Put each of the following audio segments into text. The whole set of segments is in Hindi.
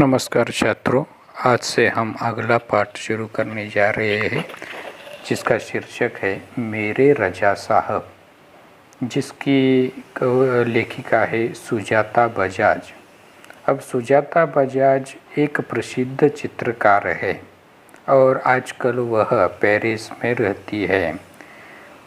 नमस्कार छात्रों, आज से हम अगला पाठ शुरू करने जा रहे हैं जिसका शीर्षक है मेरे रजा साहब, जिसकी लेखिका है सुजाता बजाज। अब सुजाता बजाज एक प्रसिद्ध चित्रकार है और आजकल वह पेरिस में रहती है।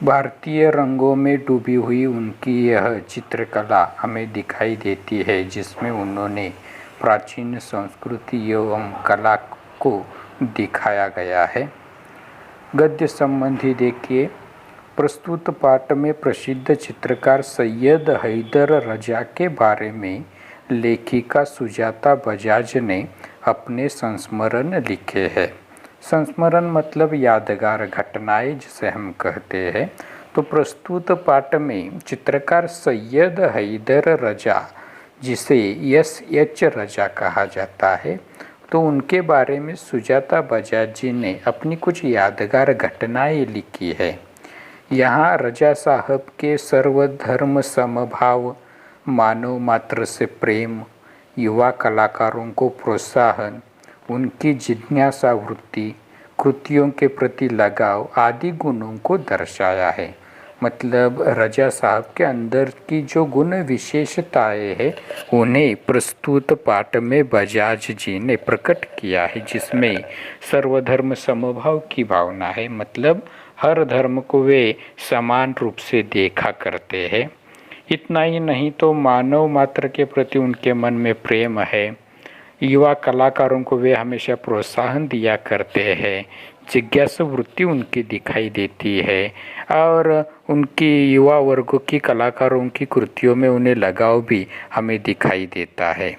भारतीय रंगों में डूबी हुई उनकी यह चित्रकला हमें दिखाई देती है, जिसमें उन्होंने प्राचीन संस्कृति एवं कला को दिखाया गया है। गद्य संबंधी देखिए, प्रस्तुत पाठ में प्रसिद्ध चित्रकार सैयद हैदर रजा के बारे में लेखिका सुजाता बजाज ने अपने संस्मरण लिखे हैं। संस्मरण मतलब यादगार घटनाएं जिसे हम कहते हैं। तो प्रस्तुत पाठ में चित्रकार सैयद हैदर रजा, जिसे एस.एच. रजा कहा जाता है, तो उनके बारे में सुजाता बजाज जी ने अपनी कुछ यादगार घटनाएं लिखी है। यहाँ रजा साहब के सर्वधर्म समभाव, मानव मात्र से प्रेम, युवा कलाकारों को प्रोत्साहन, उनकी जिज्ञासा वृत्ति, कृतियों के प्रति लगाव आदि गुणों को दर्शाया है। मतलब रजा साहब के अंदर की जो गुण विशेषताएं हैं उन्हें प्रस्तुत पाठ में बजाज जी ने प्रकट किया है, जिसमें सर्वधर्म समभाव की भावना है। मतलब हर धर्म को वे समान रूप से देखा करते हैं। इतना ही नहीं तो मानव मात्र के प्रति उनके मन में प्रेम है। युवा कलाकारों को वे हमेशा प्रोत्साहन दिया करते हैं। जिज्ञासु वृत्ति उनकी दिखाई देती है और उनकी युवा वर्गों की कलाकारों की कृतियों में उन्हें लगाव भी हमें दिखाई देता है।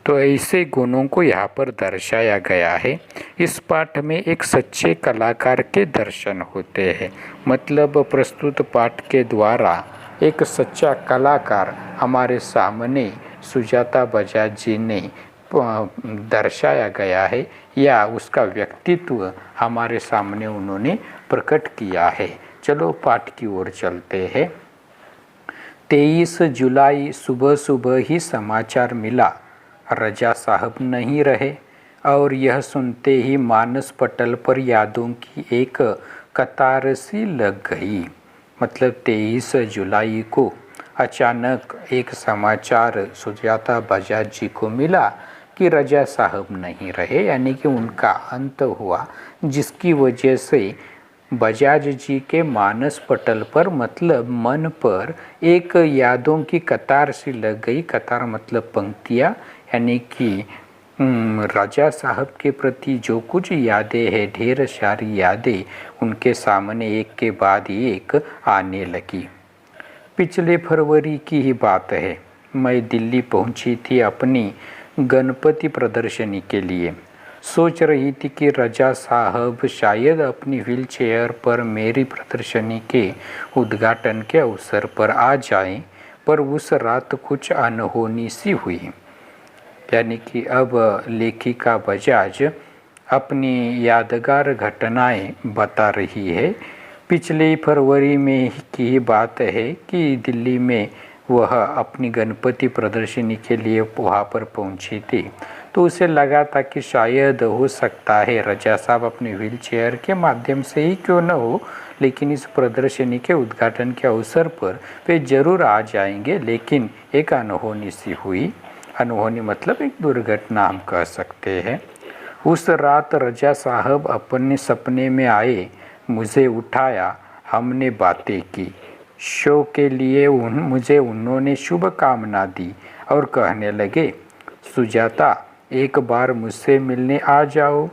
तो ऐसे गुणों को यहाँ पर दर्शाया गया है। इस पाठ में एक सच्चे कलाकार के दर्शन होते हैं। मतलब प्रस्तुत पाठ के द्वारा एक सच्चा कलाकार हमारे सामने सुजाता बजाज जी ने दर्शाया गया है, या उसका व्यक्तित्व हमारे सामने उन्होंने प्रकट किया है। चलो पाठ की ओर चलते हैं। 23 जुलाई सुबह सुबह ही समाचार मिला, रजा साहब नहीं रहे, और यह सुनते ही मानस पटल पर यादों की एक कतार सी लग गई। मतलब 23 जुलाई को अचानक एक समाचार सुजाता बजाज जी को मिला कि रजा साहब नहीं रहे, यानी कि उनका अंत हुआ, जिसकी वजह से बजाज जी के मानस पटल पर मतलब मन पर एक यादों की कतार सी लग गई। कतार मतलब पंक्तियाँ, यानी कि राजा साहब के प्रति जो कुछ यादें हैं, ढेर सारी यादें उनके सामने एक के बाद एक आने लगी। पिछले फरवरी की ही बात है। मैं दिल्ली पहुंची थी अपनी गणपति प्रदर्शनी के लिए। सोच रही थी कि रजा साहब शायद अपनी व्हीलचेयर पर मेरी प्रदर्शनी के उद्घाटन के अवसर पर आ जाएं, पर उस रात कुछ अनहोनी सी हुई। यानी कि अब लेखिका बजाज अपनी यादगार घटनाएं बता रही है। पिछले फरवरी में की ही बात है कि दिल्ली में वह अपनी गणपति प्रदर्शनी के लिए वहाँ पर पहुँची थी। तो उसे लगा था कि शायद हो सकता है रजा साहब अपने व्हीलचेयर के माध्यम से ही क्यों न हो, लेकिन इस प्रदर्शनी के उद्घाटन के अवसर पर वे ज़रूर आ जाएंगे। लेकिन एक अनहोनी सी हुई। अनहोनी मतलब एक दुर्घटना हम कह सकते हैं। उस रात रजा साहब अपने सपने में आए, मुझे उठाया, हमने बातें की। शो के लिए मुझे उन्होंने शुभकामना दी और कहने लगे, सुजाता एक बार मुझसे मिलने आ जाओ।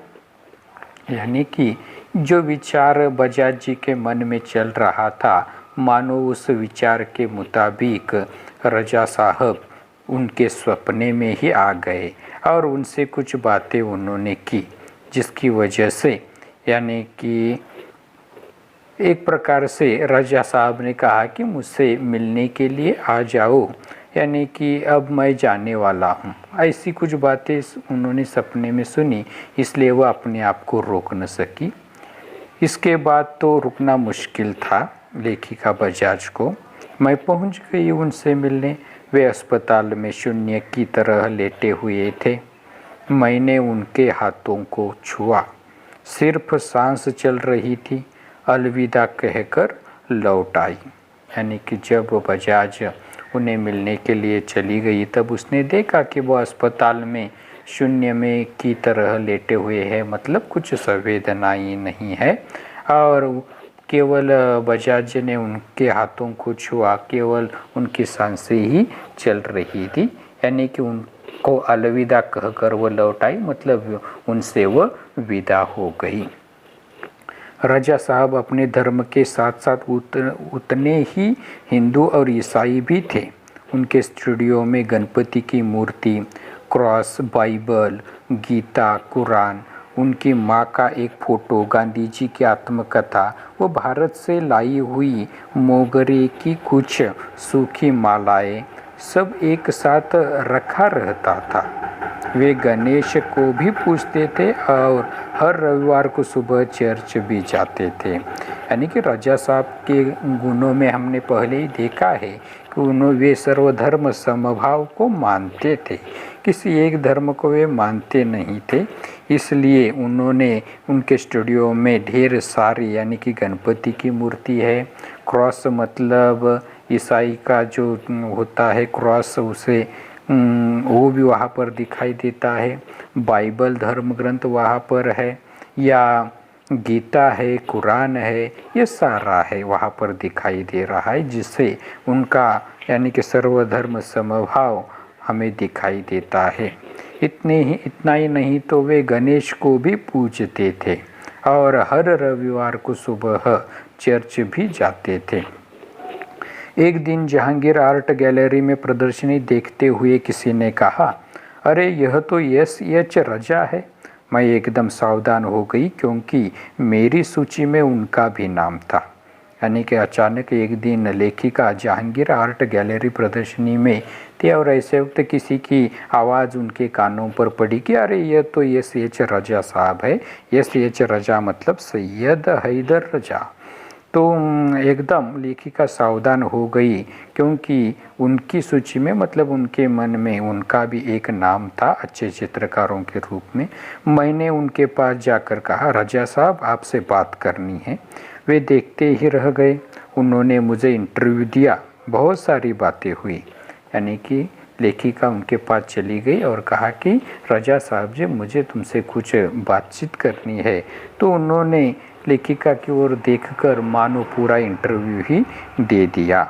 यानी कि जो विचार बजाज जी के मन में चल रहा था, मानो उस विचार के मुताबिक रजा साहब उनके सपने में ही आ गए और उनसे कुछ बातें उन्होंने की, जिसकी वजह से यानी कि एक प्रकार से रजा साहब ने कहा कि मुझसे मिलने के लिए आ जाओ, यानी कि अब मैं जाने वाला हूँ। ऐसी कुछ बातें उन्होंने सपने में सुनी, इसलिए वह अपने आप को रोक न सकी। इसके बाद तो रुकना मुश्किल था लेखिका बजाज को। मैं पहुँच गई उनसे मिलने। वे अस्पताल में शून्य की तरह लेटे हुए थे। मैंने उनके हाथों को छुआ, सिर्फ सांस चल रही थी, अलविदा कहकर लौट आई। यानी कि जब बजाज उन्हें मिलने के लिए चली गई तब उसने देखा कि वो अस्पताल में शून्य में की तरह लेटे हुए हैं, मतलब कुछ संवेदनाएं नहीं है। और केवल बजाज ने उनके हाथों को छुआ, केवल उनकी सांसें ही चल रही थी। यानी कि उनको अलविदा कहकर वो लौट आई, मतलब उनसे वो विदा हो गई। रजा साहब अपने धर्म के साथ साथ उतने ही हिंदू और ईसाई भी थे। उनके स्टूडियो में गणपति की मूर्ति, क्रॉस, बाइबल, गीता, कुरान, उनकी माँ का एक फ़ोटो, गांधी जी की आत्मकथा, वो भारत से लाई हुई मोगरे की कुछ सूखी मालाएं, सब एक साथ रखा रहता था। वे गणेश को भी पूजते थे और हर रविवार को सुबह चर्च भी जाते थे। यानी कि रजा साहब के गुणों में हमने पहले ही देखा है कि वे सर्वधर्म समभाव को मानते थे, किसी एक धर्म को वे मानते नहीं थे। इसलिए उन्होंने उनके स्टूडियो में ढेर सारी, यानी कि गणपति की मूर्ति है, क्रॉस मतलब ईसाई का जो होता है क्रॉस, उसे वो भी वहाँ पर दिखाई देता है, बाइबल धर्म ग्रंथ वहाँ पर है, या गीता है, कुरान है, ये सारा है वहाँ पर दिखाई दे रहा है, जिससे उनका यानी कि सर्वधर्म समभाव हमें दिखाई देता है। इतना ही नहीं तो वे गणेश को भी पूजते थे और हर रविवार को सुबह चर्च भी जाते थे। एक दिन जहांगीर आर्ट गैलरी में प्रदर्शनी देखते हुए किसी ने कहा, अरे यह तो एस.एच. रजा है। मैं एकदम सावधान हो गई क्योंकि मेरी सूची में उनका भी नाम था। यानी कि अचानक एक दिन लेखिका जहांगीर आर्ट गैलरी प्रदर्शनी में थी और ऐसे वक्त किसी की आवाज़ उनके कानों पर पड़ी कि अरे यह तो एस.एच. रजा साहब है। एस.एच. रजा मतलब सैयद हैदर रजा। तो एकदम लेखिका सावधान हो गई क्योंकि उनकी सूची में, मतलब उनके मन में उनका भी एक नाम था अच्छे चित्रकारों के रूप में। मैंने उनके पास जाकर कहा, रजा साहब आपसे बात करनी है। वे देखते ही रह गए। उन्होंने मुझे इंटरव्यू दिया, बहुत सारी बातें हुई। यानी कि लेखिका उनके पास चली गई और कहा कि रजा साहब जी मुझे तुमसे कुछ बातचीत करनी है। तो उन्होंने लेखिका की ओर देखकर मानो पूरा इंटरव्यू ही दे दिया।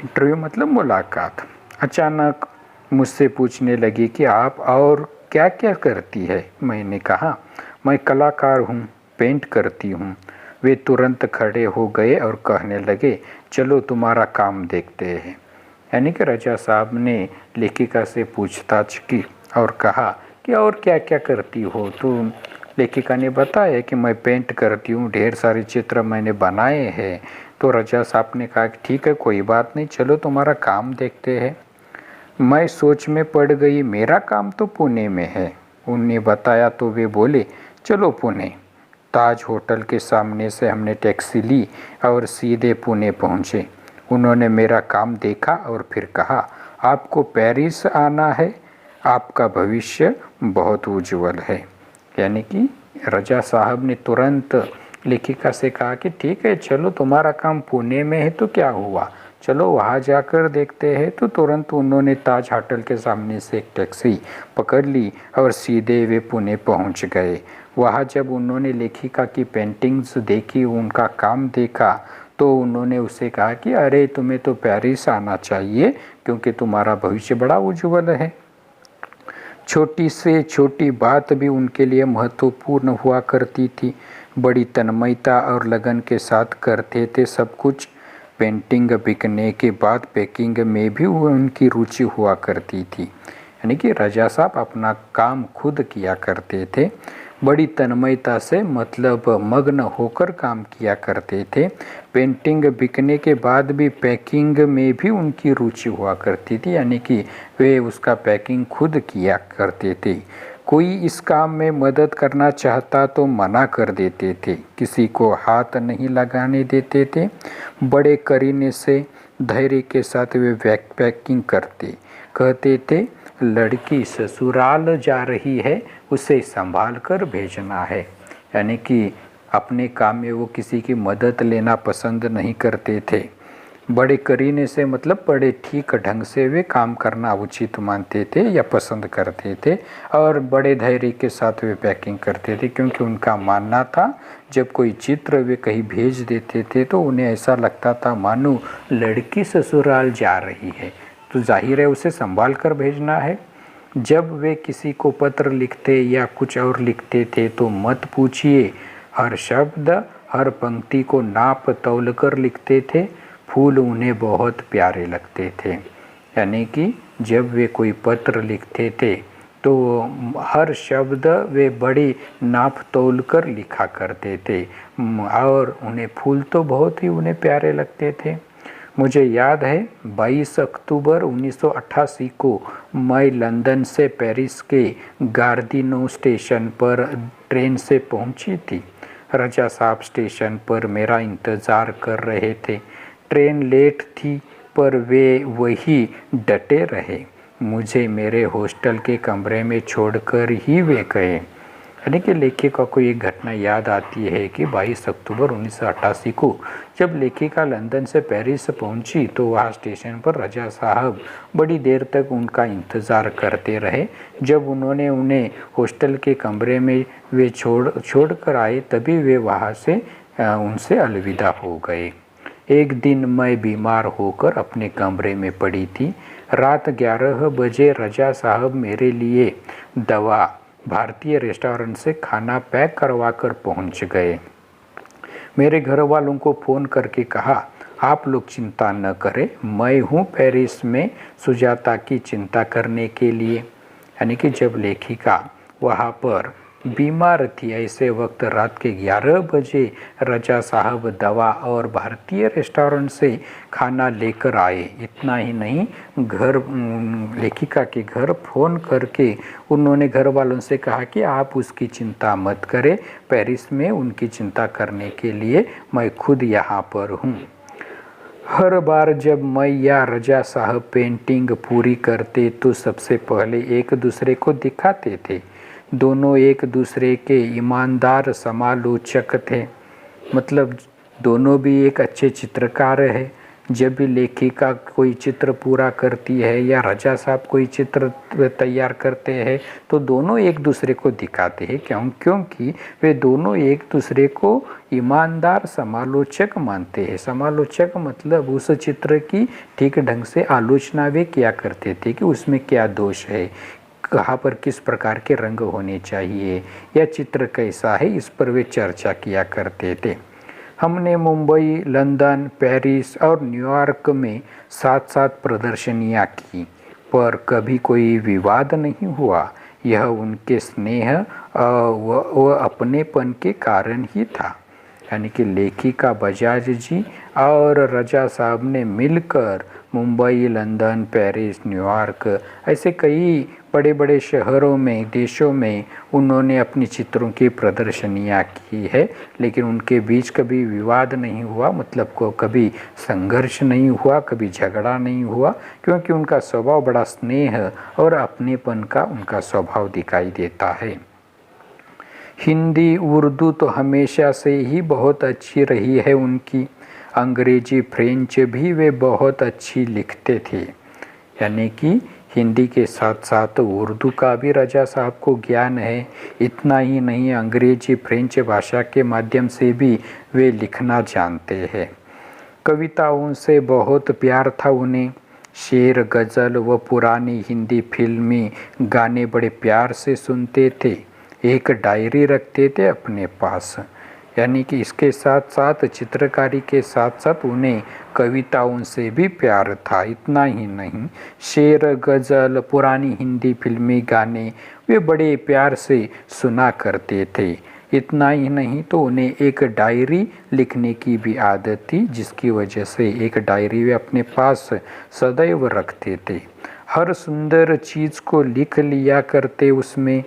इंटरव्यू मतलब मुलाकात। अचानक मुझसे पूछने लगी कि आप और क्या क्या करती है। मैंने कहा मैं कलाकार हूँ, पेंट करती हूँ। वे तुरंत खड़े हो गए और कहने लगे, चलो तुम्हारा काम देखते हैं। यानी कि रजा साहब ने लेखिका से पूछताछ की और कहा कि और क्या क्या करती हो। तो लेखिका ने बताया कि मैं पेंट करती हूँ, ढेर सारे चित्र मैंने बनाए हैं। तो रजा साहब ने कहा कि ठीक है, कोई बात नहीं, चलो तुम्हारा काम देखते हैं। मैं सोच में पड़ गई, मेरा काम तो पुणे में है। उन्हें बताया तो वे बोले, चलो पुणे। ताज होटल के सामने से हमने टैक्सी ली और सीधे पुणे पहुँचे। उन्होंने मेरा काम देखा और फिर कहा, आपको पेरिस आना है, आपका भविष्य बहुत उज्जवल है। यानी कि रजा साहब ने तुरंत लेखिका से कहा कि ठीक है, चलो तुम्हारा काम पुणे में है तो क्या हुआ, चलो वहाँ जाकर देखते हैं। तो तुरंत उन्होंने ताज होटल के सामने से एक टैक्सी पकड़ ली और सीधे वे पुणे पहुँच गए। वहाँ जब उन्होंने लेखिका की पेंटिंग्स देखी, उनका काम देखा, तो उन्होंने उसे कहा कि अरे तुम्हें तो पेरिस आना चाहिए क्योंकि तुम्हारा भविष्य बड़ा उज्जवल है। छोटी से छोटी बात भी उनके लिए महत्वपूर्ण हुआ करती थी। बड़ी तन्मयता और लगन के साथ करते थे सब कुछ। पेंटिंग बिकने के बाद पैकिंग में भी उनकी रुचि हुआ करती थी। यानी कि रजा साहब अपना काम खुद किया करते थे, बड़ी तन्मयता से, मतलब मग्न होकर काम किया करते थे। पेंटिंग बिकने के बाद भी पैकिंग में भी उनकी रुचि हुआ करती थी, यानी कि वे उसका पैकिंग खुद किया करते थे। कोई इस काम में मदद करना चाहता तो मना कर देते थे, किसी को हाथ नहीं लगाने देते थे। बड़े करीने से धैर्य के साथ वे पैकिंग करते, कहते थे लड़की ससुराल जा रही है उसे संभाल कर भेजना है। यानी कि अपने काम में वो किसी की मदद लेना पसंद नहीं करते थे। बड़े करीने से मतलब बड़े ठीक ढंग से वे काम करना उचित मानते थे या पसंद करते थे, और बड़े धैर्य के साथ वे पैकिंग करते थे, क्योंकि उनका मानना था जब कोई चित्र वे कहीं भेज देते थे तो उन्हें ऐसा लगता था मानो लड़की ससुराल जा रही है, तो जाहिर है उसे संभाल कर भेजना है। जब वे किसी को पत्र लिखते या कुछ और लिखते थे तो मत पूछिए, हर शब्द हर पंक्ति को नाप तौल कर लिखते थे। फूल उन्हें बहुत प्यारे लगते थे। यानी कि जब वे कोई पत्र लिखते थे तो हर शब्द वे बड़ी नाप तौल कर लिखा करते थे, और उन्हें फूल तो बहुत ही उन्हें प्यारे लगते थे। मुझे याद है 22 अक्टूबर 1988 को मैं लंदन से पेरिस के गार्दिनो स्टेशन पर ट्रेन से पहुंची थी। रजा साहब स्टेशन पर मेरा इंतज़ार कर रहे थे। ट्रेन लेट थी पर वे वही डटे रहे। मुझे मेरे हॉस्टल के कमरे में छोड़कर ही वे गए। यानी कि लेखिका को एक घटना याद आती है कि 22 अक्टूबर 1988 को जब लेखिका लंदन से पेरिस पहुंची तो वहाँ स्टेशन पर रजा साहब बड़ी देर तक उनका इंतज़ार करते रहे। जब उन्होंने उन्हें हॉस्टल के कमरे में वे छोड़ कर आए तभी वे वहाँ से उनसे अलविदा हो गए। एक दिन मैं बीमार होकर अपने कमरे में पड़ी थी। रात 11 बजे रजा साहब मेरे लिए दवा भारतीय रेस्टोरेंट से खाना पैक करवा कर पहुँच गए। मेरे घर वालों को फ़ोन करके कहा, आप लोग चिंता न करें, मैं हूँ पेरिस में सुजाता की चिंता करने के लिए। यानी कि जब लेखिका वहाँ पर बीमार थी, ऐसे वक्त रात के 11 बजे रजा साहब दवा और भारतीय रेस्टोरेंट से खाना लेकर आए। इतना ही नहीं, लेखिका के घर फ़ोन करके उन्होंने घर वालों से कहा कि आप उसकी चिंता मत करें, पेरिस में उनकी चिंता करने के लिए मैं खुद यहाँ पर हूँ। हर बार जब मैं या रजा साहब पेंटिंग पूरी करते तो सबसे पहले एक दूसरे को दिखाते थे। दोनों एक दूसरे के ईमानदार समालोचक थे, मतलब दोनों भी एक अच्छे चित्रकार है। जब भी लेखिका कोई चित्र पूरा करती है या रजा साहब कोई चित्र तैयार करते हैं तो दोनों एक दूसरे को दिखाते हैं, क्योंकि वे दोनों एक दूसरे को ईमानदार समालोचक मानते हैं। समालोचक मतलब उस चित्र की ठीक ढंग से आलोचना वे किया करते थे कि उसमें क्या दोष है, कहाँ पर किस प्रकार के रंग होने चाहिए या चित्र कैसा है, इस पर वे चर्चा किया करते थे। हमने मुंबई, लंदन, पेरिस और न्यूयॉर्क में साथ साथ प्रदर्शनियाँ की, पर कभी कोई विवाद नहीं हुआ। यह उनके स्नेह व अपनेपन के कारण ही था। यानी कि लेखिका बजाज जी और रजा साहब ने मिलकर मुंबई, लंदन, पेरिस, न्यूयॉर्क ऐसे कई बड़े बड़े शहरों में, देशों में उन्होंने अपनी चित्रों की प्रदर्शनियाँ की है, लेकिन उनके बीच कभी विवाद नहीं हुआ, मतलब को कभी संघर्ष नहीं हुआ, कभी झगड़ा नहीं हुआ, क्योंकि उनका स्वभाव बड़ा स्नेह और अपनेपन का उनका स्वभाव दिखाई देता है। हिंदी, उर्दू तो हमेशा से ही बहुत अच्छी रही है उनकी। अंग्रेजी, फ्रेंच भी वे बहुत अच्छी लिखते थे। यानी कि हिंदी के साथ साथ उर्दू का भी रजा साहब को ज्ञान है। इतना ही नहीं, अंग्रेजी, फ्रेंच भाषा के माध्यम से भी वे लिखना जानते हैं। कविताओं से बहुत प्यार था उन्हें। शेर, गज़ल व पुरानी हिंदी फिल्मी गाने बड़े प्यार से सुनते थे। एक डायरी रखते थे अपने पास। यानी कि इसके साथ साथ चित्रकारी के साथ साथ उन्हें कविताओं से भी प्यार था। इतना ही नहीं, शेर, गज़ल, पुरानी हिंदी फिल्मी गाने वे बड़े प्यार से सुना करते थे। इतना ही नहीं तो उन्हें एक डायरी लिखने की भी आदत थी, जिसकी वजह से एक डायरी वे अपने पास सदैव रखते थे। हर सुंदर चीज़ को लिख लिया करते उसमें।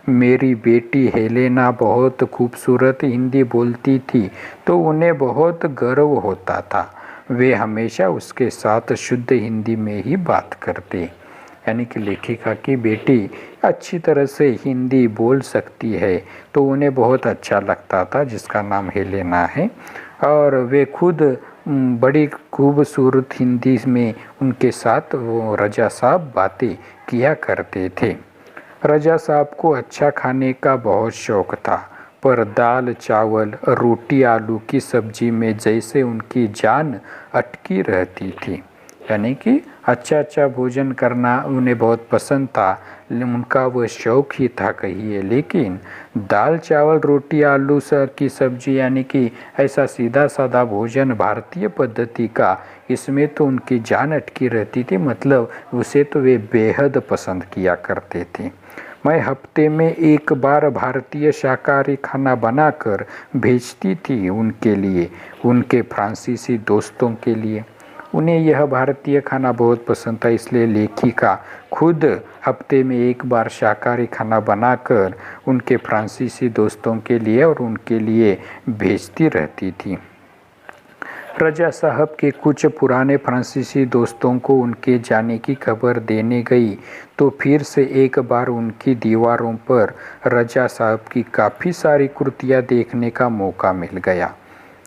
मेरी बेटी हेलेना बहुत खूबसूरत हिंदी बोलती थी तो उन्हें बहुत गर्व होता था। वे हमेशा उसके साथ शुद्ध हिंदी में ही बात करते। यानी कि लेखिका की बेटी अच्छी तरह से हिंदी बोल सकती है, तो उन्हें बहुत अच्छा लगता था, जिसका नाम हेलेना है। और वे खुद बड़ी खूबसूरत हिंदी में उनके साथ वो रजा साहब बातें किया करते थे। रजा साहब को अच्छा खाने का बहुत शौक़ था, पर दाल चावल रोटी आलू की सब्ज़ी में जैसे उनकी जान अटकी रहती थी। यानी कि अच्छा भोजन करना उन्हें बहुत पसंद था, उनका वह शौक़ ही था कहिए। लेकिन दाल चावल रोटी आलू की सब्ज़ी यानी कि ऐसा सीधा साधा भोजन भारतीय पद्धति का, इसमें तो उनकी जान अटकी रहती थी, मतलब उसे तो वे बेहद पसंद किया करते थे। मैं हफ्ते में एक बार भारतीय शाकाहारी खाना बनाकर भेजती थी उनके लिए, उनके फ्रांसीसी दोस्तों के लिए। उन्हें यह भारतीय खाना बहुत पसंद था, इसलिए लेखिका खुद हफ्ते में एक बार शाकाहारी खाना बनाकर उनके फ्रांसीसी दोस्तों के लिए और उनके लिए भेजती रहती थी। रजा साहब के कुछ पुराने फ्रांसीसी दोस्तों को उनके जाने की खबर देने गई, तो फिर से एक बार उनकी दीवारों पर रजा साहब की काफ़ी सारी कृतियाँ देखने का मौका मिल गया।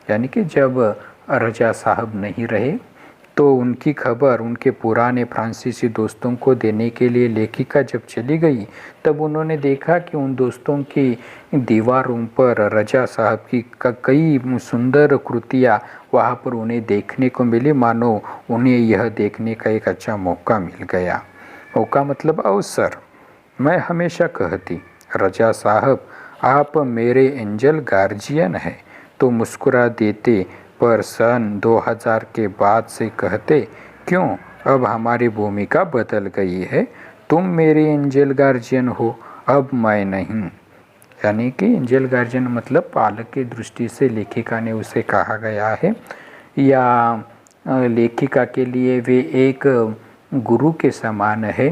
यानी कि जब रजा साहब नहीं रहे, तो उनकी खबर उनके पुराने फ्रांसीसी दोस्तों को देने के लिए लेखिका जब चली गई, तब उन्होंने देखा कि उन दोस्तों की दीवारों पर रजा साहब की कई सुंदर कृतियाँ वहाँ पर उन्हें देखने को मिली, मानो उन्हें यह देखने का एक अच्छा मौका मिल गया। मौका मतलब अवसर। मैं हमेशा कहती, रजा साहब आप मेरे एंजल गार्जियन हैं, तो मुस्कुरा देते, पर सन 2000 के बाद से कहते, क्यों अब हमारी भूमिका बदल गई है, तुम मेरी एंजल गार्जियन हो, अब मैं नहीं। यानी कि एंजल गार्जियन मतलब पालक की दृष्टि से लेखिका ने उसे कहा गया है, या लेखिका के लिए वे एक गुरु के समान है।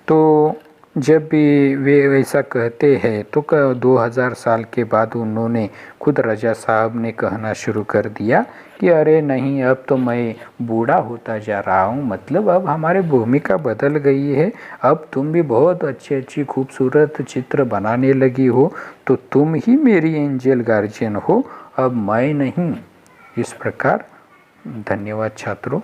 तो जब भी वे ऐसा कहते हैं, तो 2000 साल के बाद उन्होंने खुद रजा साहब ने कहना शुरू कर दिया कि अरे नहीं, अब तो मैं बूढ़ा होता जा रहा हूँ, मतलब अब हमारी भूमिका बदल गई है, अब तुम भी बहुत अच्छी खूबसूरत चित्र बनाने लगी हो, तो तुम ही मेरी एंजल गार्जियन हो, अब मैं नहीं। इस प्रकार। धन्यवाद छात्रों।